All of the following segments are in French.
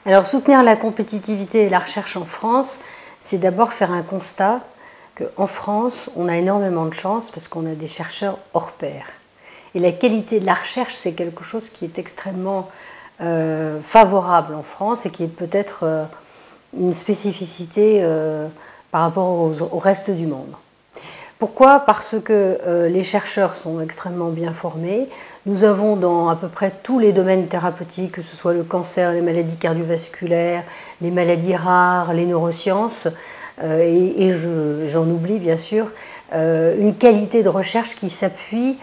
Alors soutenir la compétitivité et la recherche en France, c'est d'abord faire un constat qu'en France, on a énormément de chance parce qu'on a des chercheurs hors pair. Et la qualité de la recherche, c'est quelque chose qui est extrêmement favorable en France et qui est peut-être une spécificité par rapport au reste du monde. Pourquoi? Parce que les chercheurs sont extrêmement bien formés. Nous avons dans à peu près tous les domaines thérapeutiques, que ce soit le cancer, les maladies cardiovasculaires, les maladies rares, les neurosciences, et j'en oublie bien sûr, une qualité de recherche qui s'appuie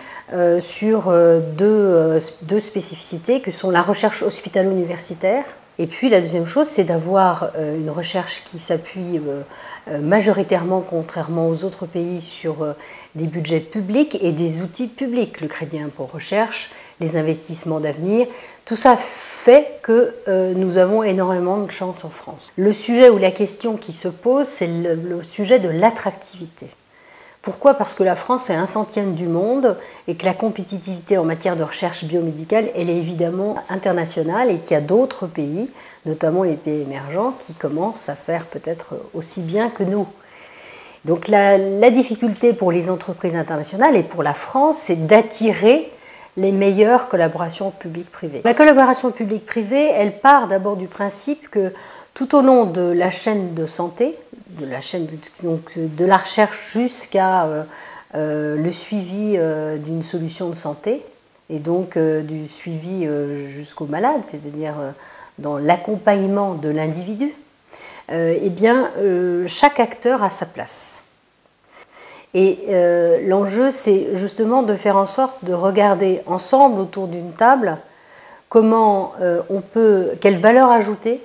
sur deux spécificités, que sont la recherche hospitalo-universitaire. Et puis la deuxième chose, c'est d'avoir une recherche qui s'appuie majoritairement, contrairement aux autres pays, sur des budgets publics et des outils publics, le crédit impôt recherche, les investissements d'avenir. Tout ça fait que nous avons énormément de chance en France. Le sujet ou la question qui se pose, c'est le sujet de l'attractivité. Pourquoi? Parce que la France est 1/100e du monde et que la compétitivité en matière de recherche biomédicale, elle est évidemment internationale et qu'il y a d'autres pays, notamment les pays émergents, qui commencent à faire peut-être aussi bien que nous. Donc la difficulté pour les entreprises internationales et pour la France, c'est d'attirer les meilleures collaborations publiques-privées. La collaboration publique-privée, elle part d'abord du principe que tout au long de la chaîne de santé, de la recherche jusqu'à le suivi d'une solution de santé et donc du suivi jusqu'au malade, c'est-à-dire dans l'accompagnement de l'individu, eh bien, chaque acteur a sa place. Et l'enjeu, c'est justement de faire en sorte de regarder ensemble autour d'une table comment quelle valeur ajoutée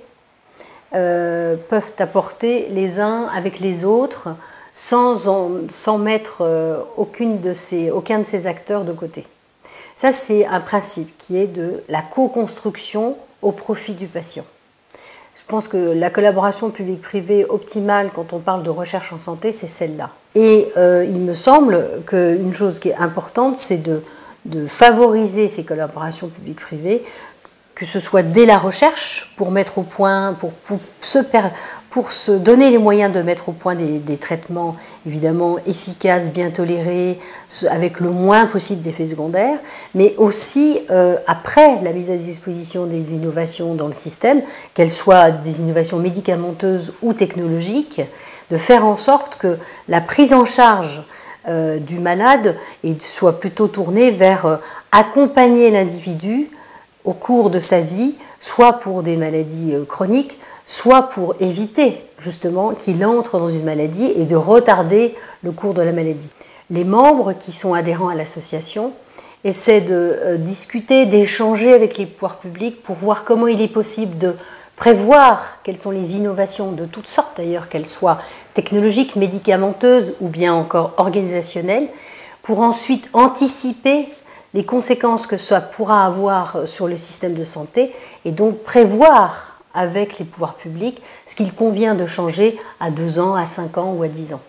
peuvent apporter les uns avec les autres sans mettre aucun de ces acteurs de côté. Ça, c'est un principe qui est de la co-construction au profit du patient. Je pense que la collaboration publique-privée optimale quand on parle de recherche en santé, c'est celle-là. Et il me semble qu'une chose qui est importante, c'est de favoriser ces collaborations publiques-privées, que ce soit dès la recherche, pour mettre au point, pour se donner les moyens de mettre au point des traitements évidemment efficaces, bien tolérés, avec le moins possible d'effets secondaires, mais aussi après la mise à disposition des innovations dans le système, qu'elles soient des innovations médicamenteuses ou technologiques, de faire en sorte que la prise en charge du malade soit plutôt tournée vers accompagner l'individu au cours de sa vie, soit pour des maladies chroniques, soit pour éviter justement qu'il entre dans une maladie et de retarder le cours de la maladie. Les membres qui sont adhérents à l'association essaient de discuter, d'échanger avec les pouvoirs publics pour voir comment il est possible de prévoir quelles sont les innovations de toutes sortes d'ailleurs, qu'elles soient technologiques, médicamenteuses ou bien encore organisationnelles, pour ensuite anticiper les conséquences que ça pourra avoir sur le système de santé et donc prévoir avec les pouvoirs publics ce qu'il convient de changer à 2 ans, à 5 ans ou à 10 ans.